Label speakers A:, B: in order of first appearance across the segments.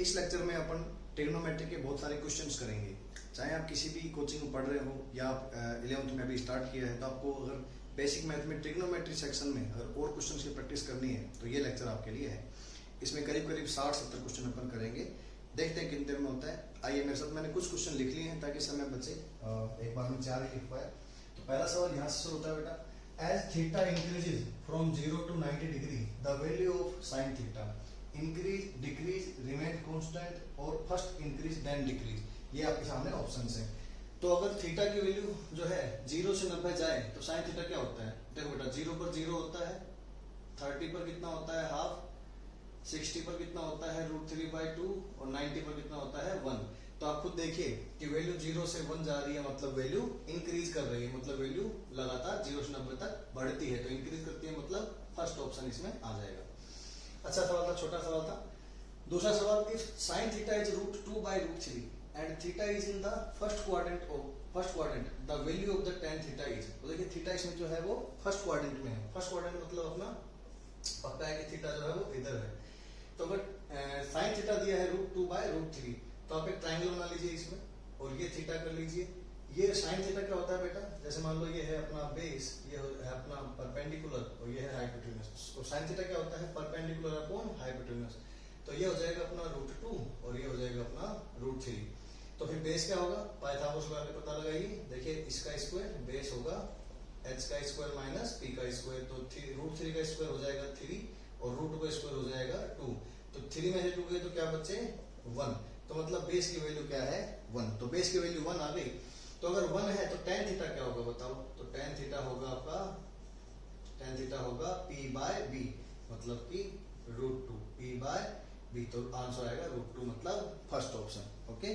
A: इस लेक्चर में अपन ट्रिग्नोमेट्री के बहुत सारे क्वेश्चंस करेंगे। चाहे आप किसी भी कोचिंग में पढ़ रहे हो या आप 11th में अभी स्टार्ट किया है, तो आपको अगर बेसिक मैथ में ट्रिग्नोमेट्री सेक्शन में अगर और क्वेश्चंस की प्रैक्टिस करनी है तो ये लेक्चर आपके लिए है। इसमें करीब करीब 60-70 क्वेश्चन अपन करेंगे। देखते हैं कितने देर में होता है। आइए मेरे साथ, मैंने कुछ क्वेश्चन लिख लिए हैं ताकि समय बचे, एक बार में 4 ही लिख पाए। तो पहला सवाल यहाँ से शुरू होता है बेटा, as theta increases from 0 to 90 degree the value of sine theta increase, decrease, remain constant और फर्स्ट इंक्रीज देन डिक्रीज। ये आपके सामने ऑप्शंस हैं। तो अगर थीटा की वैल्यू जो है 0 से 90 जाए तो साइन थीटा क्या होता है? देखो बेटा, 0 पर 0 होता है, 30 पर कितना होता है हाफ, 60 पर कितना होता है √3/2 और 90 पर कितना होता है 1। तो आप खुद देखिए कि वैल्यू 0 से 1 जा रही है, मतलब वैल्यू इंक्रीज कर रही है, मतलब वैल्यू लगातार 0 से 90 तक बढ़ती है। तो इंक्रीज करती है, मतलब फर्स्ट ऑप्शन इसमें आ जाएगा। अच्छा सवाल था, छोटा सवाल था। दूसरा सवाल, if sine theta is √2/√3 and theta is in the first quadrant the value of the tan theta is. तो देखिए थीटा इसमें जो है वो फर्स्ट क्वाड्रेंट में है। फर्स्ट क्वाड्रेंट मतलब अपना पता है कि थीटा जो है वो इधर है। तो अगर साइन थीटा दिया है √2/√3 तो आप एक ट्रायंगल बना लीजिए इसमें और ये थीटा कर लीजिए। ये साइन थीटा क्या होता है बेटा, जैसे मान लो ये है अपना बेस, ये है अपना परपेंडिकुलर और ये है हाइपोटेन्यूज। तो साइन थीटा क्या होता है? Perpendicular upon hypotenuse. तो ये हो जाएगा अपना √2 और ये हो जाएगा अपना √3। तो फिर बेस क्या होगा? पाइथागोरस लगा के पता लगाइए। देखिए इसका स्क्वायर बेस होगा h का स्क्वायर माइनस p का स्क्वायर। तो √3 का स्क्वायर हो जाएगा 3 और √2 का स्क्वायर हो जाएगा 2। तो 3 में से 2 गए तो क्या बचे? 1। तो मतलब बेस की वैल्यू क्या है? 1। तो बेस की वैल्यू 1 आ गई। तो अगर 1 है तो tan थीटा क्या होगा बताओ? तो tan थीटा होगा आपका, tan थीटा होगा p/b, मतलब कि √2 p/b। तो आंसर आएगा √2, मतलब फर्स्ट ऑप्शन। ओके,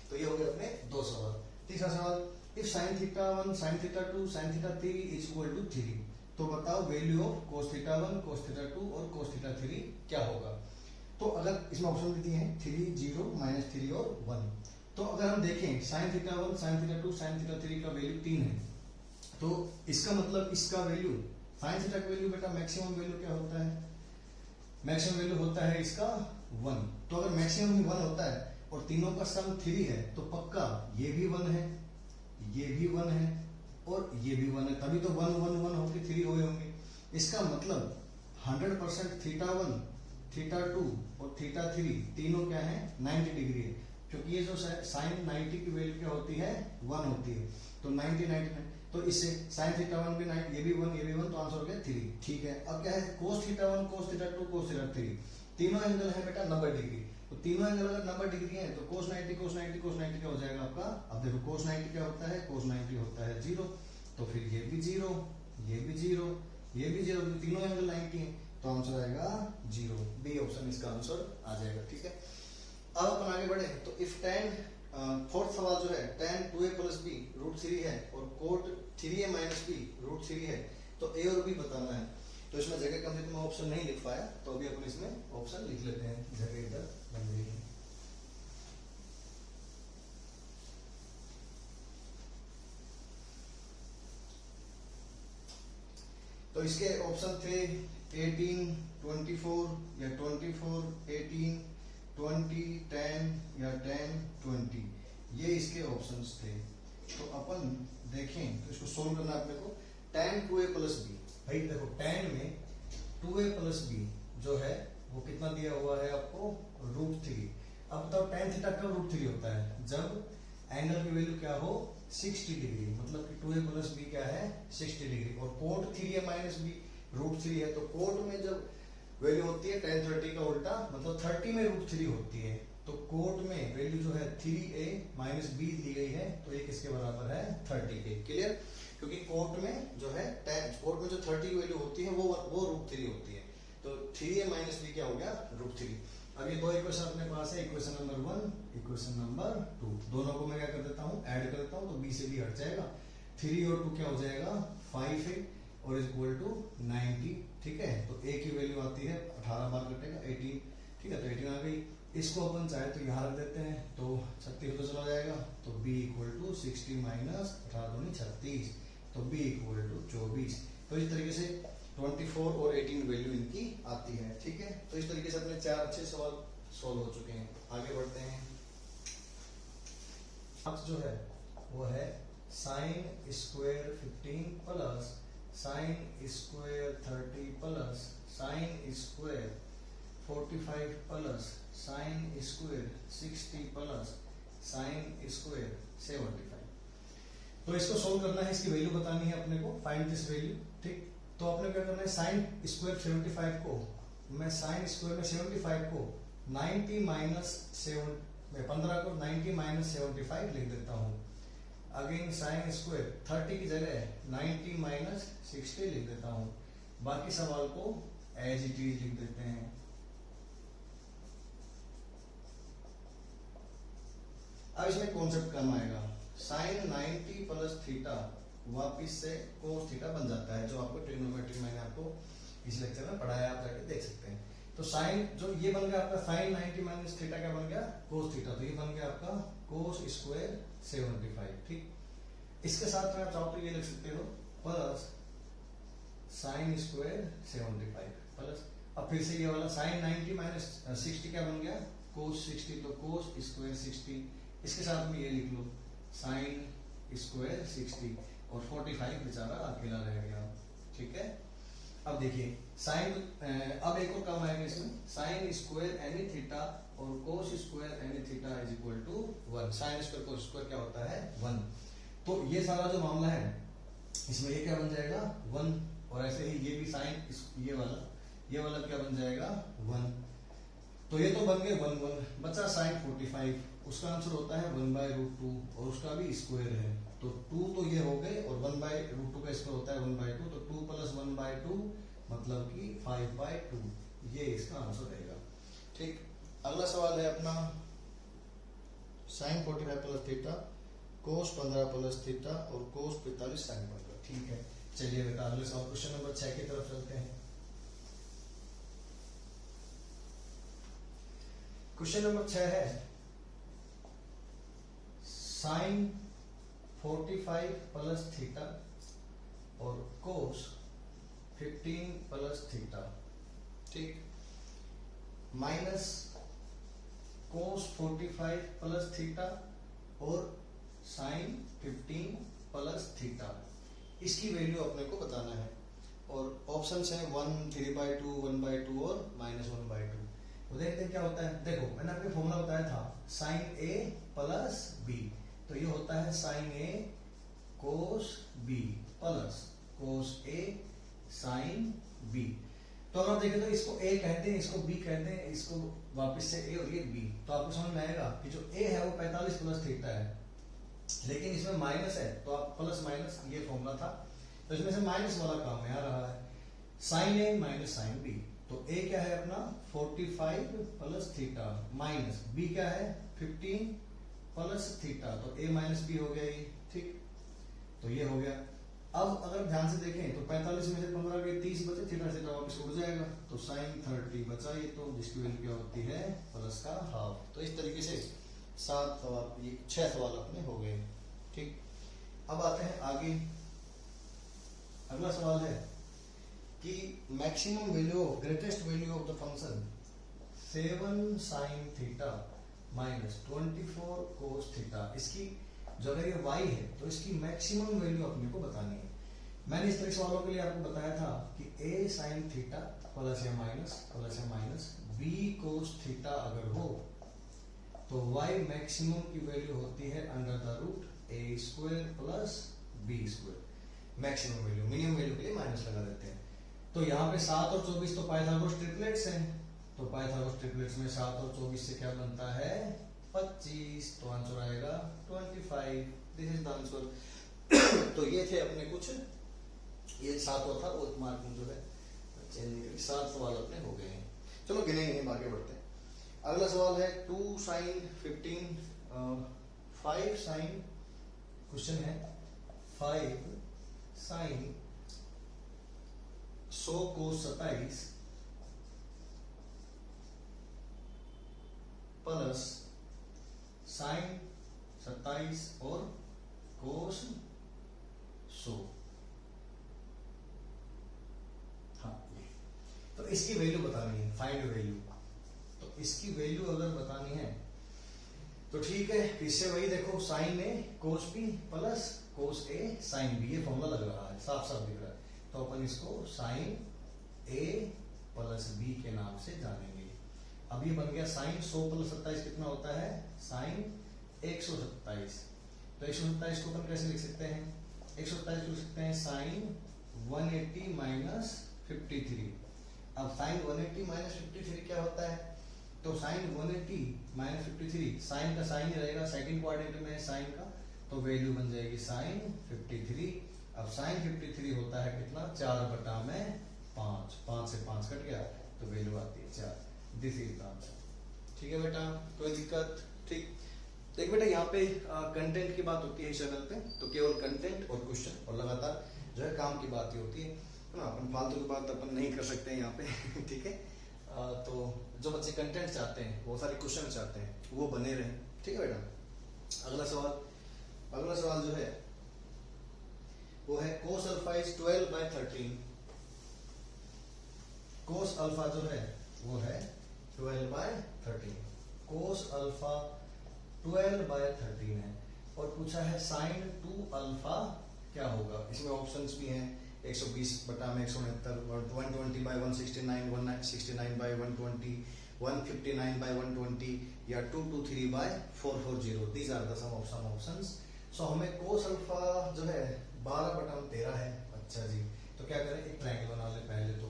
A: तो ये हो गए अपने 2 सवाल। तीसरा सवाल, if sin theta 1, sin theta 2, sin theta 3 is equal to 3 तो बताओ value of cos theta 1, cos theta 2 और cos थीटा 3 क्या होगा? तो अगर इसमें ऑप्शन दिए हैं 3, 0, -3 और 1। तो अगर हम देखें sin theta 1, sin theta 2, sin theta 3 का वैल्यू 3 है, तो इसका मतलब इसका वैल्यू, sin थीटा का वैल्यू बेटा मैक्सिमम वैल्यू क्या होता है? मैक्सिमम वैल्यू होता है इसका 1। तो अगर मैक्सिमम ही 1 होता है और तीनों का सम 3 है तो पक्का ये भी 1 है, ये भी 1 है और ये भी 1 है, तभी तो 1, 1, 1 होके 3 हुए होंगे। इसका मतलब 100% थीटा 1, थीटा 2 और थीटा 3 तीनों क्या है? 90 डिग्री है, क्योंकि ये जो साइन 90 की वैल्यू क्या होती है? 1 होती है। तो 90, 99, तो इससे साइन थीटा 1 भी 9, ये भी 1, ये भी 1, तो आंसर हो गया 3। ठीक है, अब क्या है? cos theta 1, cos theta 2, cos theta 3 तीनों एंगल है बेटा 90 डिग्री। तो तीनों एंगल अगर 90 डिग्री है तो cos 90, cos 90, cos 90 क्या हो जाएगा आपका? अब देखो cos 90 क्या होता है? cos 90 होता है 0। तो फिर ये भी 0, ये भी 0, ये भी 0, तो तीनों एंगल 90 है, तो आंसर आएगा 0। बी ऑप्शन इसका आंसर आ जाएगा। ठीक है, अब अपन आगे बढ़े। तो इफ tan, फोर्थ सवाल जो है, tan 2a + b √3 है और cot 3a - b √3 है, तो a और b बताना है। तो इसमें जगह कम थी तो मैं ऑप्शन नहीं लिख पाया, तो अभी अपन इसमें ऑप्शन लिख लेते हैं, जगह इधर बन जाएगी। तो इसके ऑप्शन थे 18, 24 या 24, 18, 20, 10 या 10, 20। ये इसके ऑप्शंस थे। तो अपन देखें तो इसको सोल्व करना अपने को। tan 2a + b, भाई देखो tan में 2a + b जो है वो कितना दिया हुआ है आपको? √3। अब बताओ tan थीटा कब √3 होता है? जब एंगल की वैल्यू क्या हो? 60 डिग्री, मतलब कि 2a + b क्या है? 60 डिग्री। और cot 3a - b √3 है, तो cot में जब वैल्यू होती है tan 30 का उल्टा, मतलब 30 में √3 होती है, तो कोट में वैल्यू जो है 3a - b दी गई है, तो ये किसके बराबर है? 30 के। क्लियर? क्योंकि कोट में जो है कोट में जो 30 की वैल्यू होती है वो √3 होती है। तो 3a - b क्या हो गया? √3। अब ये दो इक्वेशन अपने पास है, इक्वेशन नंबर 1, इक्वेशन नंबर 2। दोनों को मैं क्या कर देता हूँ? ऐड कर देता हूँ, तो b से b हट जाएगा। 3 और 2 क्या हो जाएगा? 5 है और इज इक्वल टू 90। ठीक है, तो a की वैल्यू आती है 18 बार कटेगा 18। ठीक है, तो 18 आ गई। इसको अपन चाहे तो यहाँ रख देते हैं, तो 36 तो चला जाएगा, तो b = 60 - 18 दूनी 36, तो b = 24। तो इस तरीके से 24 और 18 वैल्यू इनकी आती है। ठीक है, तो इस तरीके से अपने 4 अच्छे सवाल सोल्व हो चुके हैं। आगे जो है वो है sine square 15 plus sine square 30 plus sine square 45 plus sine square 60 plus sine square 75। तो इसको सोल्व करना है, इसकी वैल्यू बतानी है अपने को, फाइंड दिस वैल्यू। ठीक, तो अपने क्या करना है, साइन स्क्वायर 75 को मैं साइन स्क्वायर में 75 को 90 माइनस 7 मैं 15 को 90 माइनस 75 लिख देता हूँ। अगेन साइन स्क्वायर 30 की जगह 90 माइनस 60 लिख देता हूँ। बाकी सवाल को एज इट इज लिख देते हैं। अब इसमें कॉन्सेप्ट काम आएगा, साइन 90 प्लस थीटा वापिस से कोस थीटा बन जाता है, जो आपको ट्रिग्नोमेट्री मैंने आपको इस लेक्चर में पढ़ाया, आप जाके देख सकते हैं। तो साइन जो ये बन गया आपका साइन 90 माइनस थीटा क्या बन गया, कोस थीटा, तो ये बन गया आपका कोस स्क्वायर 75। ठीक, इसके साथ में आप चाहो तो ये लिख सकते हो प्लस साइन स्क्वायर 75 प्लस, अब फिर से ये वाला साइन 90 माइनस 60 क्या बन गया, कोस 60, तो कोस स्क्वायर 60, इसके साथ में ये लिख लो साइन स्क्वायर 60 और 45 बेचारा अकेला रह गया। ठीक है, अब देखिए साइन, अब एक और काम आएगा इसमें, साइन स्क्वायर एनी थीटा और cos square any theta is equal to 1। Sine square cos square क्या होता है 1। तो ये सारा जो मामला है इसमें ये क्या बन जाएगा 1, और ऐसे ही ये भी साइन ये वाला क्या बन जाएगा 1। तो ये तो बन गए 1 1, बचा साइन 45, उसका आंसर होता है 1/√2 और उसका भी स्क्वायर है, तो 2 तो ये हो गए और 1/√2 का स्क्वायर होता है 1/2, तो 2 प्लस 1/2 मतलब कि 5/2, ये इसका आंसर रहेगा। ठीक, अगला सवाल है अपना sine 45 plus theta cos 15 plus theta और कोस 45 साइन 15। ठीक है, चलिए बेटा अगले सवाल क्वेश्चन नंबर 6 की तरफ चलते हैं। क्वेश्चन नंबर 6 है साइन 45 प्लस थीटा और कोस 15 प्लस थीटा, ठीक, माइनस कोस 45 प्लस थीटा और साइन 15 प्लस थीटा, इसकी वैल्यू अपने को बताना है। और ऑप्शन है 1 3/2 1/2 और -1/2। तो देखते हैं क्या होता है। देखो मैंने आपको फॉर्मूला बताया था साइन ए प्लस बी, तो ये होता है साइन ए कोस बी प्लस कोस ए साइन बी। तो अगर आप देखें तो इसको ए कहते हैं, इसको बी कहते हैं, इसको वापस से ए और ये बी, तो आपको समझ में आएगा कि जो ए है वो 45 प्लस थीटा है, लेकिन इसमें माइनस है, तो आप प्लस माइनस ये फॉर्मूला था, तो इसमें से माइनस वाला काम में आ रहा है, साइन ए माइनस साइन बी। तो ए क्या है अपना 45 प्लस थीटा माइनस बी क्या है 15 प्लस थीटा, तो ए माइनस बी हो गया ये। ठीक, तो ये हो गया। अब अगर ध्यान से देखें तो 45 में से 15 गए 30 बचे, थीटा से वापस उड़ जाएगा, तो साइन 30 बचा ये, तो जिसकी वैल्यू क्या होती है प्लस का हाफ। तो इस तरीके से 7 सवाल, ये 6 सवाल अपने हो गए। ठीक, अब आते हैं आगे। अगला सवाल है कि maximum value of greatest value of the function 7 sine theta minus 24 cos theta, इसकी जो अगर ये y है तो इसकी मैक्सिमम वैल्यू अपने को बतानी है। मैंने इस तरह सवालों के लिए आपको बताया था कि a साइन थीटा प्लस या माइनस b कोस थीटा अगर हो तो y मैक्सिमम की वैल्यू होती है √a² plus b²। Maximum value, minimum value के लिए माइनस लगा देते हैं। तो यहाँ पे 7 और 24 तो पाइथागोरस ट्रिपलेट्स हैं, तो पाइथागोरस ट्रिपलेट्स में 7 और 24 से क्या बनता है 25, तो आंसर आएगा 25। This is the answer. तो ये थे अपने कुछ, ये 7 था वो मार्क जो है 7 सवाल अपने हो गए हैं। चलो गिनेंगे, आगे बढ़ते हैं। अगला सवाल है 2 साइन 15 5 साइन, क्वेश्चन है 5 साइन 100 कोस 27 प्लस साइन 27 और कोस 100। हाँ, तो इसकी वैल्यू बतानी है, फाइंड वैल्यू। तो इसकी वैल्यू अगर बतानी है तो ठीक है, फिर से वही देखो, साइन ए कोस बी प्लस कोस ए साइन बी, ये फॉर्मूला लग रहा है, साफ साफ दिख रहा है। तो अपन इसको साइन ए प्लस बी के नाम से जानेंगे। अब ये बन गया साइन 100 प्लस 27 कितना होता है, साइन 127। तो 127 को अपन कैसे लिख सकते हैं, 127 लिख सकते हैं साइन 180 माइनस 53। अब साइन 180 माइनस 53 क्या होता है, तो साइन 180 माइनस 53 साइन का साइन ही रहेगा, सेकंड क्वाड्रेंट में साइन का, तो वैल्यू बन जाएगी साइन 53। अब साइन 53 होता है कितना, 4/5, 5 से 5 कट गया तो वैल्यू आती है 4। This is the answer. ठीक है बेटा, कोई दिक्कत? ठीक, देख बेटा यहाँ पे कंटेंट की बात होती है इस चैनल पे, तो केवल कंटेंट और क्वेश्चन और लगातार जो है काम की बात ही होती है ना, अपन फालतू की बात अपन नहीं कर सकते हैं यहाँ पे। ठीक है, तो जो बच्चे कंटेंट चाहते हैं, वो सारे क्वेश्चन चाहते हैं, वो बने रहें। ठीक है बेटा, अगला सवाल जो है वो है cos alpha is 12/13। cos alpha जो है वो है 12/13। cos अल्फा 12/13 है, और पूछा है साइन 2 अल्फा क्या होगा। इसमें ऑप्शंस भी हैं, 120/169, 120/169, 169/120, 159/120 या 223/440। These are the some of some options. So हमें cos अल्फा जो है 12/13 है। अच्छा जी, तो क्या करें, एक ट्रायंगल बना ले पहले। तो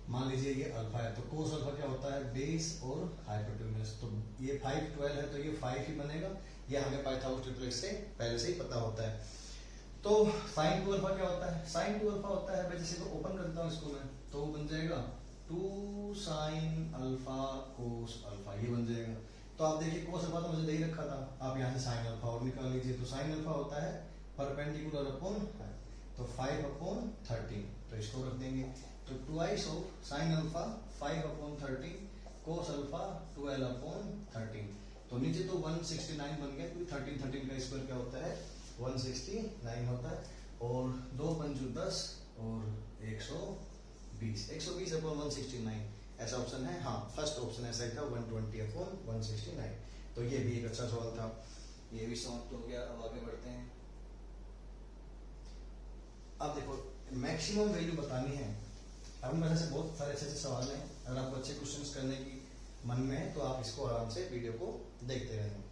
A: मान लीजिए ये अल्फा है, तो cos अल्फा क्या होता है, बेस और हाइपोटेन्यूज। तो ये 5 12 है, तो ये 5 ही बनेगा, ये हमें पाइथागोरस ट्रिपलेट से पहले से ही पता होता है। तो साइन 2 अल्फा क्या होता है, साइन 2 अल्फा होता है, मैं जैसे को ओपन करता हूँ इसको मैं, तो वो बन जाएगा 2 साइन अल्फा कोस अल्फा, ये बन जाएगा। तो आप देखिए कोस अल्फा तो मुझे दे ही रखा था, आप यहाँ से साइन अल्फा और निकाल लीजिए। तो साइन अल्फा होता है परपेंडिकुलर अपॉन, तो 5/13, तो इसको रख देंगे। तो twice of sine alpha 5/13, cos alpha 12/13। तो नीचे तो 169 बन गया, क्योंकि 13 का स्क्वायर क्या होता है, 169 होता है। और 2 पंचू 10 और 120, 120/169 ऐसा ऑप्शन है। हाँ, फर्स्ट ऑप्शन ऐसा ही था, 120/169। तो ये भी एक अच्छा सवाल था, ये भी समाप्त हो गया। अब आगे बढ़ते हैं। अब देखो, मैक्सिमम वैल्यू बतानी है। अब मेरे से बहुत सारे अच्छे सवाल हैं, अगर आपको अच्छे क्वेश्चंस करने की मन में है तो आप इसको आराम से वीडियो को देखते रहें।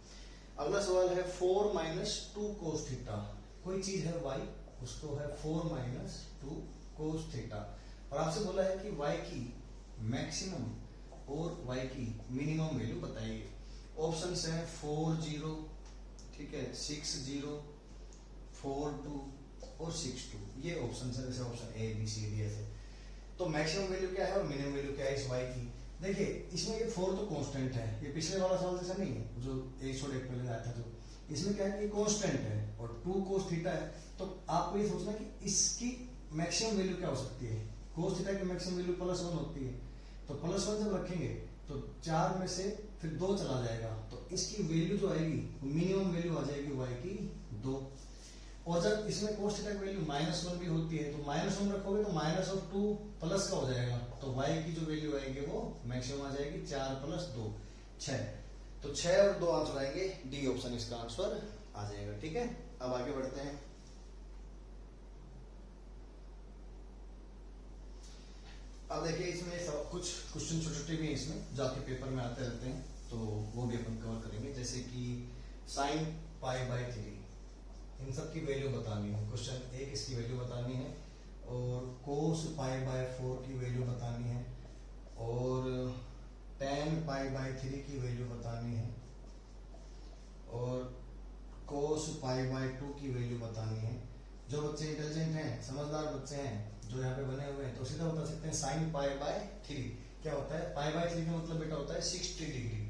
A: अगला सवाल है 4 - 2 cos थीटा। कोई चीज है y, उसको है 4 - 2 cos थीटा, और आपसे बोला है कि y की मैक्सिमम और y की मिनिमम वैल्यू बताइए। ऑप्शंस हैं 4 0, ठीक है, 6 0, 4 2 और 6 2। ये ऑप्शन है, जैसे option A B C D ऐसे। तो मैक्सिमम वैल्यू क्या है और मिनिमम वैल्यू क्या है इस y की। देखिए इसमें ये 4 तो कांस्टेंट है, ये पिछले वाला सवाल जैसा नहीं है जो 1 पहले आया था। जो इसमें क्या है कि कांस्टेंट है और 2 cos थीटा है। तो आपको ये सोचना कि इसकी मैक्सिमम वैल्यू क्या हो सकती है। cos थीटा की मैक्सिमम वैल्यू +1 होती है, तो +1 जब रखेंगे तो 4 में से फिर 2 चला जाएगा, तो इसकी वैल्यू जो आएगी मिनिमम वैल्यू आ जाएगी y की 2। और जब इसमें cos थीटा की वैल्यू -1 भी होती है, तो -1 रखोगे तो -2 प्लस का हो जाएगा, तो y की जो वैल्यू आएगी वो मैक्सिमम आ जाएगी 4 + 2 6। तो 6 और 2 आंसर आएंगे, डी ऑप्शन इसका आंसर आ जाएगा। ठीक है, अब आगे बढ़ते हैं। अब देखिए इसमें सब कुछ क्वेश्चन छोटे भी हैं इसमें, जो आपके पेपर में आते रहते हैं, तो वो भी अपन कवर करेंगे। जैसे कि sin π/3, इन सब की वैल्यू बतानी है। क्वेश्चन 1 इसकी वैल्यू बतानी है, और cos π/4 की वैल्यू बतानी है, और tan π/3 की वैल्यू बतानी है, और cos π/2 की वैल्यू बतानी है। जो बच्चे इंटेलिजेंट हैं, समझदार बच्चे हैं, जो यहाँ पे बने हुए हैं, तो सीधा बता सकते हैं sin π/3 क्या होता है। π/3 का मतलब बेटा होता है 60 डिग्री।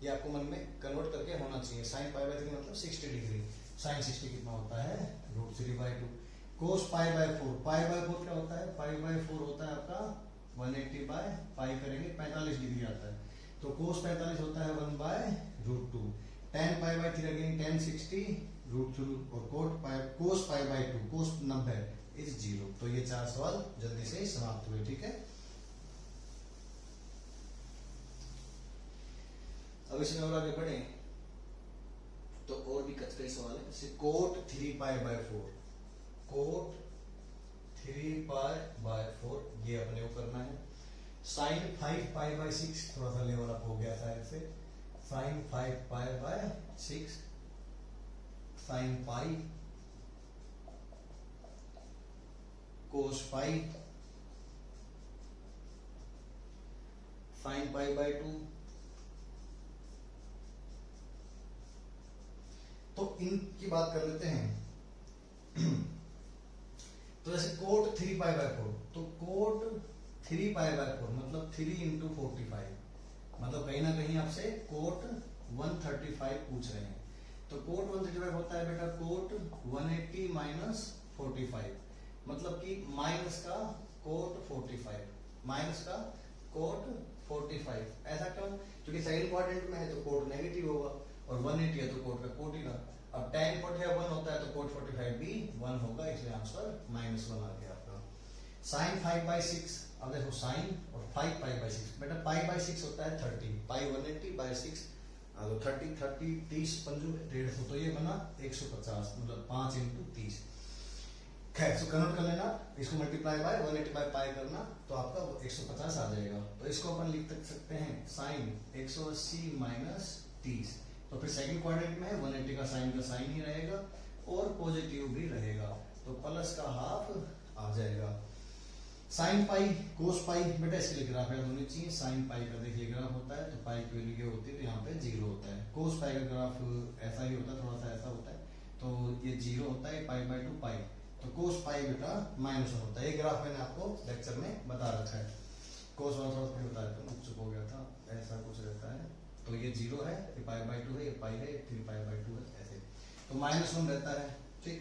A: ये आपको मन में कन्वर्ट करके होना चाहिए। sin π/3 मतलब 60 डिग्री। sin 60 कितना होता है, √3/2। cos π/4, π/4 क्या होता है, π/4 होता है आपका 180/π करेंगे 45 डिग्री आता है, तो cos 45 होता है 1/√2। tan π/3 अगेन tan 60 √3, और cos π/2 cos 90 इज 0। तो ये 4 सवाल जल्दी से समाप्त हुए। ठीक है, अब इसमें और आगे बढ़े तो और भी कई सवाल है, जैसे कोट 3π/4, कोट 3π/4 ये अपने को करना है। साइन 5π/6 थोड़ा सा लेवल अप हो गया शायद से, साइन 5π/6, साइन पाई, कोस पाई, साइन π/2। तो इनकी बात कर लेते हैं। तो जैसे कोट 3π/4, तो कोट 3π/4 मतलब 3 × 45, मतलब कहीं ना कहीं आपसे कोट 135 पूछ रहे हैं। तो कोट 135 होता है बेटा कोट 180 - 45, मतलब कि माइनस का कोट 45, माइनस का कोट 45। ऐसा क्यों? क्योंकि सेकंड क्वाड्रेंट में है तो कोट नेगेटिव होगा, और 180 है तो कोट का कोट ही रहा। अब tan कोट है 1 होता है तो कोट 45 भी 1 होगा, इसलिए आंसर -1 आ गया आपका। साइन 5/6, अब देखो साइन और 5π/6, बेटा π/6 होता है 30, पाई 180/6, तो 30 30 पंजू 150, तो ये बना 150, मतलब 5 × 30। खैर तो कन्वर्ट कर लेना, इसको मल्टीप्लाई बाय 180/π करना, तो आपका 150 आ जाएगा। तो इसको अपन लिख सकते हैं साइन 180 - 30, तो फिर सेकंड क्वाड्रेंट में 180 का साइन ही रहेगा और पॉजिटिव भी रहेगा, तो प्लस का हाफ आ जाएगा। साइन पाई कोस पाई, बेटा इसके लिए ग्राफ याद होनी चाहिए। साइन पाई का देखिए ग्राफ होता है तो पाई की वैल्यू क्या होती है, तो यहाँ पे 0 होता है। कोस पाई का ग्राफ ऐसा ही होता है, थोड़ा सा ऐसा होता है, तो ये 0 होता है, π/2 पाई, तो कोस पाई बेटा -1 होता है। ये ग्राफ मैंने आपको लेक्चर में बता रखा है, कोस वाला थोड़ा सा बता रखा हूँ, चुप हो गया था, ऐसा कुछ रहता है। तो ये 0 है, ये π/2 है, ये पाई है, 3π/2 है, ऐसे तो -1 रहता है। ठीक,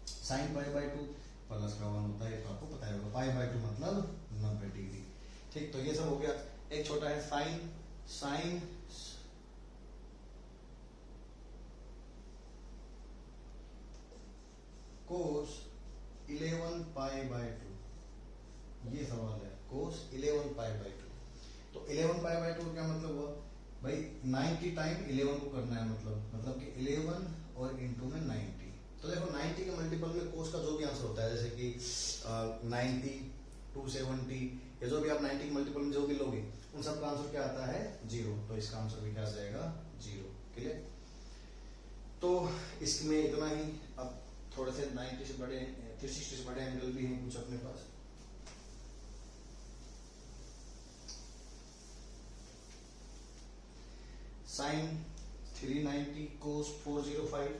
A: साइन π/2 प्लस का 1 होता है, तो आपको पता है π/2 मतलब 90 डिग्री। ठीक, तो ये सब हो गया। एक छोटा है साइन कोस 11π/2, ये सवाल है, कोस 11π/2। तो 11π/2 क्या मतलब हुआ भाई, 90 टाइम 11 को करना है, मतलब कि 11 और इंटू में 90। तो देखो 90 के मल्टीपल में कोस का जो भी आंसर होता है, जैसे कि 90, 270, या जो भी आप 90 के मल्टीपल में जो भी लोगे, उन सब का आंसर क्या आता है 0, तो इसका आंसर भी क्या आ जाएगा 0। क्लियर? तो इसमें इतना ही। अब थोड़े से 90 से बड़े 360 से बड़े एंगल भी हैं कुछ अपने पास। साइन 390 कोस 405,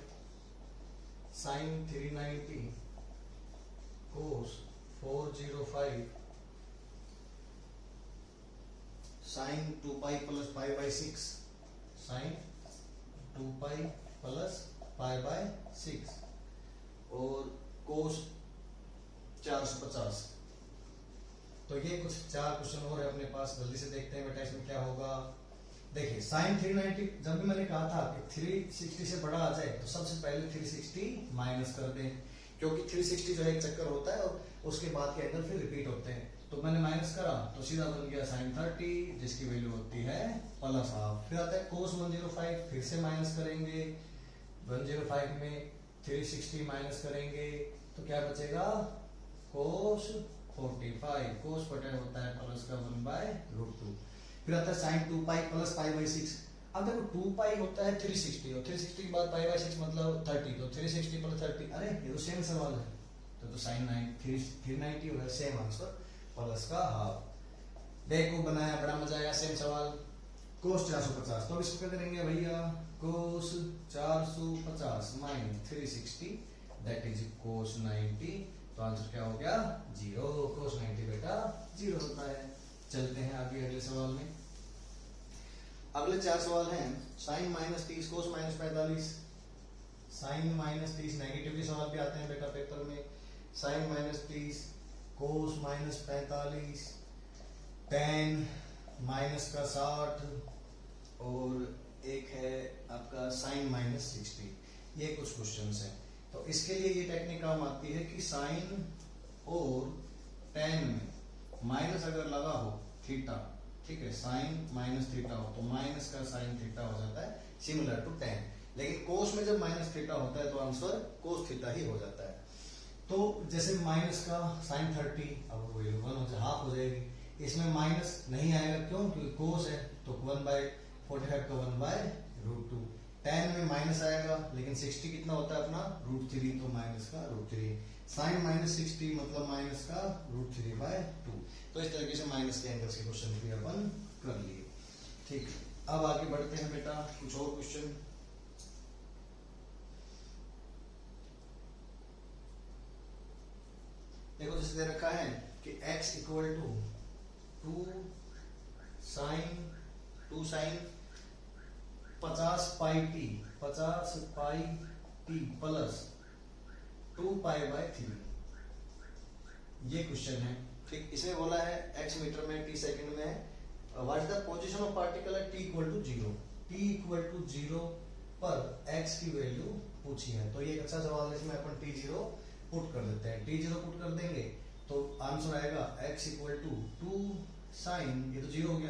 A: साइन 390 कोस 405, साइन 2π + π/6, साइन 2π + π/6, और कोस 450। तो ये कुछ 4 क्वेश्चन और है अपने पास, जल्दी से देखते हैं बेटा इसमें क्या होगा। देखिए साइन 390, जब भी मैंने कहा था कि 360 से बड़ा आ जाए तो सबसे पहले 360 माइनस कर दें, क्योंकि 360 जो है एक चक्कर होता है और उसके बाद के एंगल फिर रिपीट होते हैं। तो मैंने माइनस करा तो सीधा बन गया साइन 30, जिसकी वैल्यू होती है +1/2। फिर आता है कोस 105, फिर से माइनस करेंगे, 105 में 360 माइनस करेंगे तो क्या बचेगा, कोस 45, कोस बटा होता है प्लस का 1/√2। फिर आता है साइन 2π + π/6। अब देखो 2π होता है 360, और 360 के बाद π/6 मतलब 30, तो 360 + 30, अरे ये तो सेम सवाल है, तो साइन 390 हो गया, सेम आंसर, प्लस का हाफ। देखो बनाया, बड़ा मजा आया, सेम सवाल। कोस 450, तो इसको क्या करेंगे भैया, कोस 450 - 360 दैट इज कोस 90, तो आंसर क्या हो गया 0। कोस 90 बेटा 0 होता है। चलते हैं आगे अगले सवाल में। अगले 4 सवाल हैं साइन -30 कोस -45, साइन -30 नेगेटिव के सवाल भी आते हैं बेटा पेपर में। साइन -30 कोस -45, tan -60, और एक है आपका साइन -60। ये कुछ क्वेश्चंस हैं, तो इसके लिए ये टेक्निक काम आती है कि साइन और tan में माइनस अगर लगा हो थीटा, ठीक है, साइन -θ हो तो माइनस का साइन थीटा हो जाता है सिमिलर टू tan। लेकिन कोस में जब माइनस थीटा होता है तो आंसर कोस थीटा ही हो जाता है। तो जैसे माइनस का साइन 30, अब वो 1 हाफ हो जाएगी, इसमें माइनस नहीं आएगा, क्यों? क्योंकि कोस है, तो 1/45 का 1/√2। tan में माइनस आएगा, लेकिन 60 कितना होता है अपना √3, तो माइनस का √3। साइन -60 मतलब माइनस का √3/2। तो इस तरीके से माइनस के एंगल्स के क्वेश्चन भी अपन कर लिए। ठीक, अब आगे बढ़ते हैं बेटा, कुछ और क्वेश्चन। देखो जैसे दे रखा है कि x equal to 2 sine 50 pi t plus 2π/3, ये क्वेश्चन है। ठीक, इसमें बोला है x मीटर में, t सेकंड में है, what is the position of particle at t equal to 0। t equal to 0 पर x की वैल्यू पूछी है, तो ये एक अच्छा सवाल है, इसमें अपन t0 पुट कर देते हैं। t0 पुट कर देंगे तो आंसर आएगा x इक्वल टू 2 साइन, ये तो 0 हो गया,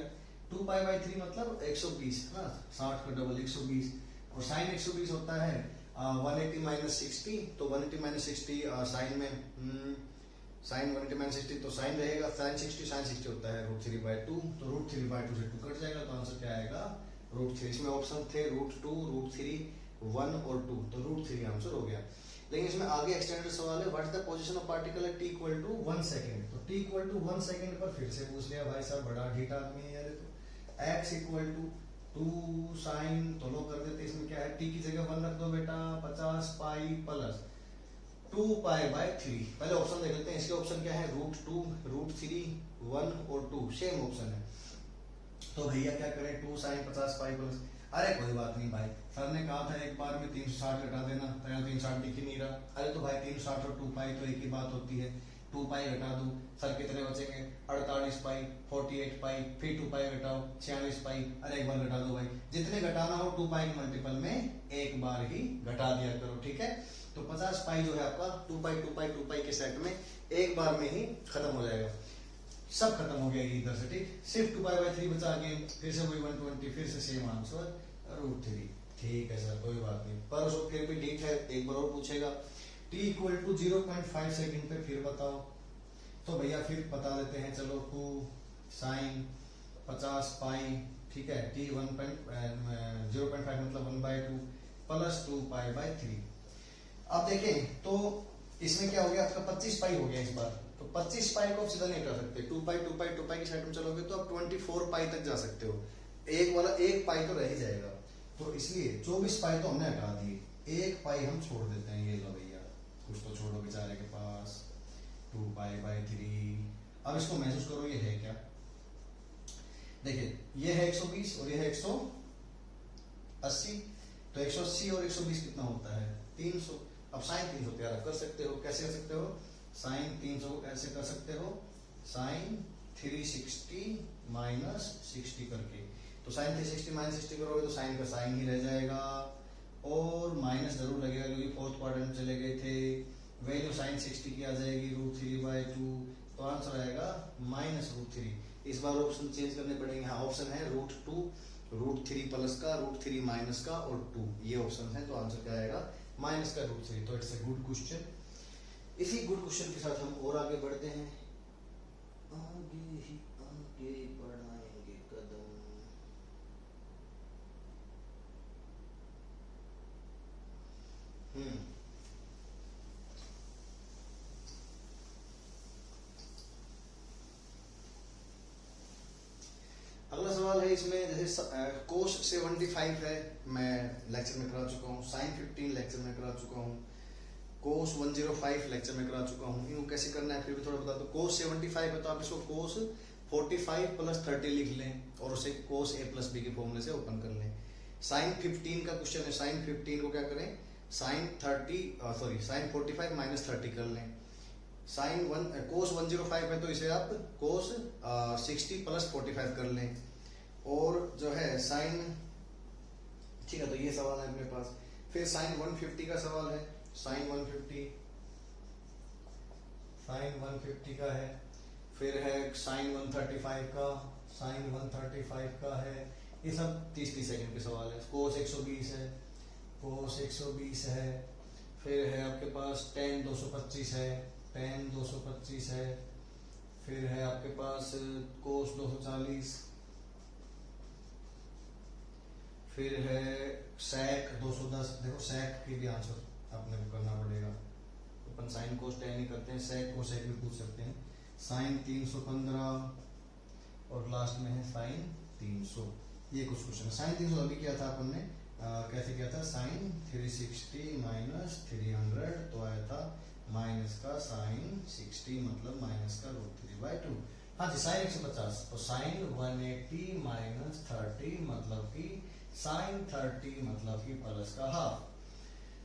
A: 2π/3 मतलब 120 है ना, 60 का डबल 120, और साइन 120 होता है 180 - 60, तो 180 - 60 साइन में साइन 180 - 60 तो साइन रहेगा, साइन 60 होता है √3/2, तो √3/2 से 2 कट जाएगा, तो आंसर क्या आएगा √3। इसमें ऑप्शन थे √2, √3, 1 और 2, तो √3 आंसर हो गया। लेकिन इसमें आगे एक्सटेंडेड सवाल है, what is the position of particle at t equal to 1 second. तो t इक्वल टू 1 सेकंड पर फिर से पूछ लिया, भाई साहब बड़ा ढीठा आदमी है यार। तो x इक्वल टू 2 साइन, तो लो कर देते, इसमें क्या है, t की जगह 1 रख दो बेटा, 50 पाई प्लस 2π/3। पहले ऑप्शन देख लेते हैं, इसके ऑप्शन क्या है, √2, √3, 1 और 2, सेम ऑप्शन है। तो भैया क्या करें, 2 साइन 50 पाई प्लस, अरे कोई बात नहीं भाई, सर ने कहा था एक बार में 360 घटा देना, तो यहाँ 360 दिख ही नहीं रहा। अरे तो भाई 360 और 2π तो एक ही बात होती है, 2π घटा दो, सर कितने बचेंगे, 48 पाई, 48 पाई, फिर 2π घटाओ 46 पाई, अरे एक बार घटा दो भाई, जितने घटाना हो 2π के मल्टीपल में एक बार ही घटा दिया करो, ठीक है। तो 50 पाई जो है आपका 2π के सेट में एक बार में ही खत्म हो जाएगा, सब खत्म हो गया इधर से, ठीक, सिर्फ 2π/3 बचा आगे, फिर से वही 120, फिर से सेम आंसर √3। ठीक है सर, कोई बात नहीं, पर उसको फिर भी ठीक है, एक बार और पूछेगा, t इक्वल टू 0.5 सेकंड पे फिर बताओ। तो भैया फिर बता देते हैं, चलो 2 साइन 50 पाई, ठीक है, t 0.5 मतलब 1/2 प्लस 2π/3। अब देखें तो इसमें क्या हो गया आपका 25 पाई हो गया इस बार, तो 25 पाई को आप सीधा नहीं हटा सकते, 2π की साइड में चलोगे तो आप 24 पाई तक जा सकते हो, एक वाला 1 पाई तो रह ही जाएगा, तो इसलिए 24 पाई तो हमने हटा दिए, 1 पाई हम छोड़ देते हैं, ये लो भैया कुछ तो छोड़ो बेचारे के पास, 2π/3। अब इसको महसूस करो, ये है क्या, देखिए ये है 120 और ये है 180, तो 180 और 120 कितना होता है 300। अब साइन 300 तैयार कर सकते हो, कैसे कर सकते हो, साइन 300 को कैसे कर सकते हो, साइन 360 माइनस 60 करके, तो साइन 360 माइनस 60 करोगे तो साइन का साइन ही रह जाएगा, और माइनस जरूर लगेगा क्योंकि फोर्थ क्वाड्रेंट में चले गए थे, वैल्यू साइन 60 की आ जाएगी √3/2, तो आंसर आएगा -√3। इस बार ऑप्शन चेंज करने पड़ेंगे, हाँ ऑप्शन है √2, √3 प्लस का, √3 माइनस का और 2, ये ऑप्शन है, तो आंसर क्या आएगा माइनस का √3। तो इट्स ए गुड क्वेश्चन। इसी गुड क्वेश्चन के साथ हम और आगे बढ़ते हैं, आगे ही आगे बढ़ाएंगे कदम। अगला सवाल है इसमें, जैसे कोस 75 है, मैं लेक्चर में करा चुका हूँ, साइन 15 लेक्चर में करा चुका हूँ, कोस 105 लेक्चर में करा चुका हूँ, इनको कैसे करना है फिर भी थोड़ा बता दो। कोस 75 है तो आप इसको कोस 45 + 30 लिख लें और उसे कोस a+b के फॉर्मूले से ओपन कर लें। साइन 15 का क्वेश्चन है, साइन 15 को क्या करें, साइन 45 - 30 कर लें। साइन कोस 105 है तो इसे आप कोस 60 + 45 कर लें, और जो है साइन, ठीक है, तो ये सवाल है अपने पास। फिर साइन 150 का सवाल है, साइन 150 का है, फिर है साइन 135 का, साइन 135 का है, ये सब 30 सेकंड के सवाल है। कोस 120 है, कोस 120 है, फिर है आपके पास tan 225 है, tan 225 है, फिर है आपके पास कोस 240, फिर है sec 210। देखो sec की भी आंसर आपने को करना पड़ेगा, अपन साइन कोस tan ही करते हैं, sec कोसेक भी पूछ सकते हैं। साइन 315 और लास्ट में है साइन 300। ये कुछ क्वेश्चन है। साइन 300 अभी किया था अपन ने, कैसे किया था, साइन 360 माइनस 300 तो आया था माइनस का साइन 60 मतलब माइनस का √3/2। हाँ जी, साइन 150 तो साइन 180 माइनस 30 मतलब कि साइन 30 मतलब कि प्लस का हाफ।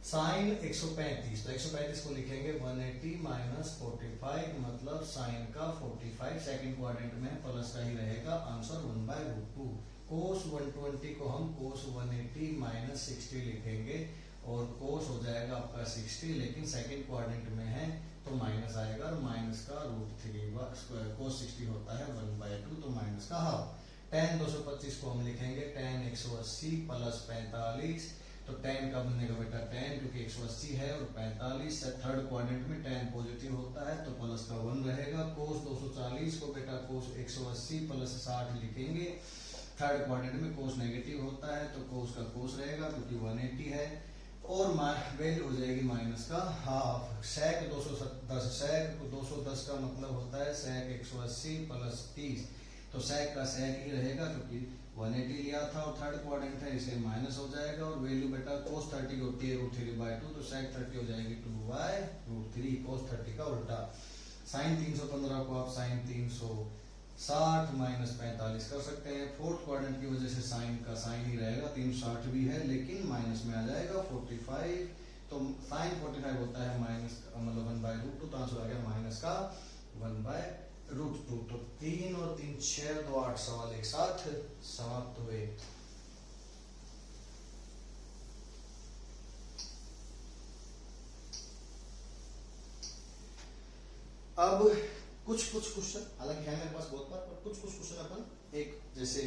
A: साइन 135 तो 135 को लिखेंगे 180 माइनस 45 मतलब साइन का 45, सेकंड क्वाड्रेंट में प्लस का ही रहेगा, आंसर 1/√2। कोस 120 को हम कोस 180 माइनस 60 लिखेंगे और कोस हो जाएगा आपका 60, लेकिन सेकंड क्वाड्रेंट में है तो माइनस आएगा और माइनस का √3 कोस 60 होता है 1/2 तो माइनस का हाफ। tan 225 को हम लिखेंगे tan 180 प्लस 45 तो tan का बनेगा बेटा tan क्योंकि 180 है और 45 से थर्ड क्वाड्रेंट में tan पॉजिटिव होता है तो प्लस का 1 रहेगा। कोस 240 को बेटा कोस 180 प्लस 60 लिखेंगे, थर्ड क्वाड्रेंट में कोस नेगेटिव होता है तो कोस का कोस रहेगा क्योंकि 180 है और वैल्यू हो जाएगी माइनस का हाफ। sec 210, sec 210 का मतलब होता है sec 180 प्लस 30 तो sec का sec ही रहेगा क्योंकि 180 लिया था और थर्ड क्वाड्रेंट है इसलिए माइनस हो जाएगा और वैल्यू बेटा cos 30 होती है √3/2 तो sec 30 हो जाएगी 2/√3 cos 30 का उल्टा। साइन 315 को आप साइन 360 माइनस 45 कर सकते हैं, फोर्थ क्वाड्रेंट की वजह से साइन का साइन ही रहेगा, 360 भी है लेकिन माइनस में आ जाएगा 45 तो साइन 45 होता है माइनस मतलब 1/√2 तो आंसर आ गया माइनस का 1/√2। तो 3 और 3 6 2 8 सवाल एक साथ समाप्त हुए। अब कुछ क्वेश्चन, हालांकि है मेरे पास बहुत बार, पर कुछ क्वेश्चन अपन एक जैसे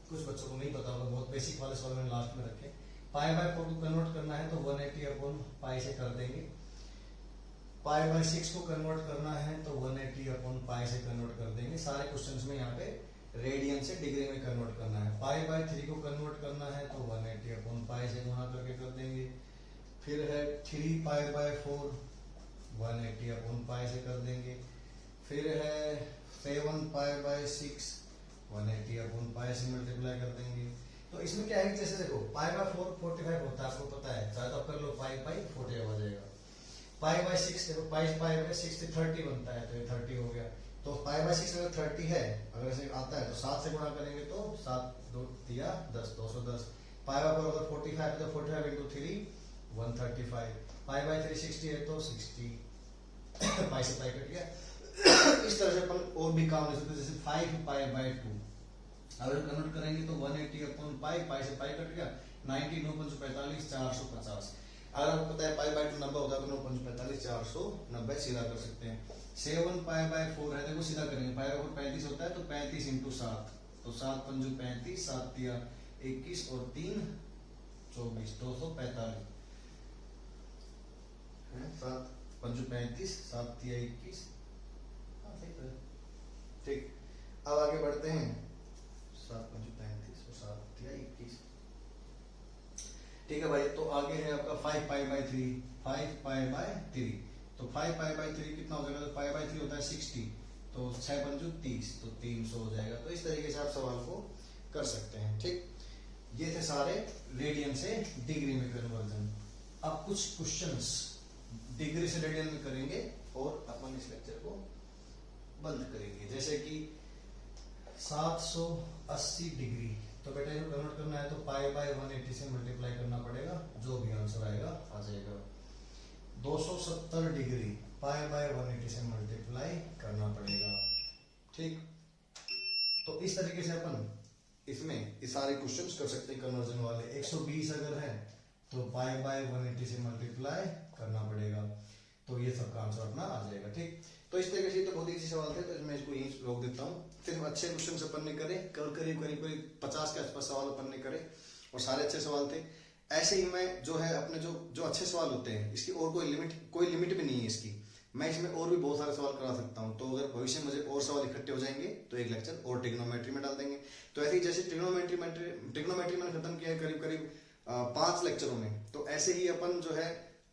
A: कुछ बच्चों को नहीं पता होगा, बहुत बेसिक वाले सवाल मैंने लास्ट में रखे। π/4 को कन्वर्ट करना है तो 180/π से कर देंगे, π/6 को कन्वर्ट करना है तो 180/π से कन्वर्ट कर देंगे। सारे क्वेश्चंस में यहाँ पे रेडियन से डिग्री में कन्वर्ट करना है। π/3 को कन्वर्ट करना है तो 180/π से गुणा करके कर देंगे। फिर है 3π/4 180/π से कर देंगे। फिर है 7π/6 180/π से मल्टीप्लाई कर देंगे। तो इसमें क्या है कि जैसे देखो π/4 45 होता है, आपको पता है, चाहे तो आप कर लो π/40 हो जाएगा। π/6 देखो π/6 से 30 बनता है तो ये 30 हो गया। तो π/6 अगर 30 है, अगर ऐसे आता है तो 7 से गुणा करेंगे तो 7 2 दिया 10 210। π/4 अगर 45 है तो 45 into 3 135। π/3 60 है तो 60 पाई से पाई कट गया। इस तरह से अपन और भी काम ले सकते हैं, जैसे 5π/2 अगर कन्वर्ट करेंगे तो 180/π, पाई से पाई कट गया, 90 9 5 45 450। अगर आपको पता है π/2 90 होता है तो 9 5 45 490 सीधा कर सकते हैं। 7π/4 है, देखो सीधा करेंगे, π/4 35 होता है तो 35 into 7 तो 7 5 35 7 दिया 21 और 3 24 245 है, 7 5 35 7 दिया 21। ठीक, अब आगे बढ़ते हैं। 7 5 35 और 7 दिया 21। ठीक है भाई, तो आगे है आपका 5π/3 5π/3 तो 5π/3 कितना हो जाएगा, तो π/3 होता है 60 तो 6 5 30 तो 300 हो जाएगा। तो इस तरीके से आप सवाल को कर सकते हैं। ठीक, ये थे सारे रेडियन से डिग्री में कन्वर्जन। अब कुछ क्वेश्चंस डिग्री से रेडियन में करेंगे और अपन इस लेक्चर को बंद करेंगे। जैसे कि 780 डिग्री, तो बेटा इसको कन्वर्ट करना है तो π/180 से मल्टीप्लाई करना पड़ेगा, जो भी आंसर आएगा आ जाएगा। 270 डिग्री π/180 से मल्टीप्लाई करना पड़ेगा। ठीक, तो इस तरीके से अपन इसमें ये सारे क्वेश्चंस कर सकते हैं कन्वर्जन वाले। 120 अगर है तो π/180 से मल्टीप्लाई करना पड़ेगा, तो ये सबका आंसर अपना आ जाएगा। ठीक, तो इस तरीके से तो बहुत इजी सवाल थे, तो मैं इसको यहीं रोक देता हूँ। सिर्फ अच्छे क्वेश्चन अपन ने करे, करीब 50 के आसपास सवाल अपन ने करे और सारे अच्छे सवाल थे। ऐसे ही मैं जो है अपने जो जो अच्छे सवाल होते हैं, इसकी और कोई लिमिट भी नहीं है इसकी, मैं इसमें और भी बहुत सारे सवाल करा सकता हूँ। तो अगर भविष्य में मुझे और सवाल इकट्ठे हो जाएंगे तो एक लेक्चर और ट्रिग्नोमेट्री में डाल देंगे। तो ऐसे ही जैसे ट्रिग्नोमेट्री मैंने खत्म किया है करीब करीब 5 लेक्चरों में, तो ऐसे ही अपन जो है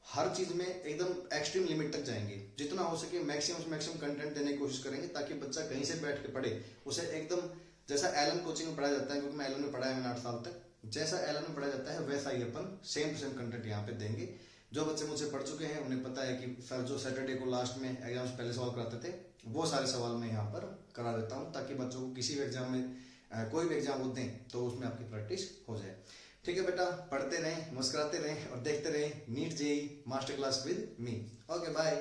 A: हर चीज में एकदम एक्सट्रीम लिमिट तक जाएंगे, जितना हो सके मैक्सिमम से मैक्सिमम कंटेंट देने की कोशिश करेंगे, ताकि बच्चा कहीं से बैठ के पढ़े उसे एकदम जैसा एलन कोचिंग में पढ़ाया जाता है, क्योंकि मैं एलन में पढ़ाया है मैंने 8 साल तक, जैसा एलन में पढ़ाया जाता है वैसा ही अपन सेम टू सेम कंटेंट यहाँ पे देंगे। जो बच्चे मुझसे पढ़ चुके हैं उन्हें पता है कि सर जो सैटरडे को लास्ट में एग्जाम से पहले सवाल कराते थे, वो सारे सवाल मैं यहाँ पर करा देता हूँ, ताकि बच्चों को किसी भी एग्जाम में कोई भी एग्जाम वो दें तो उसमें आपकी प्रैक्टिस हो जाए। ठीक है बेटा, पढ़ते रहें, मुस्कुराते रहें और देखते रहें NEET JEE master class with me. Okay bye.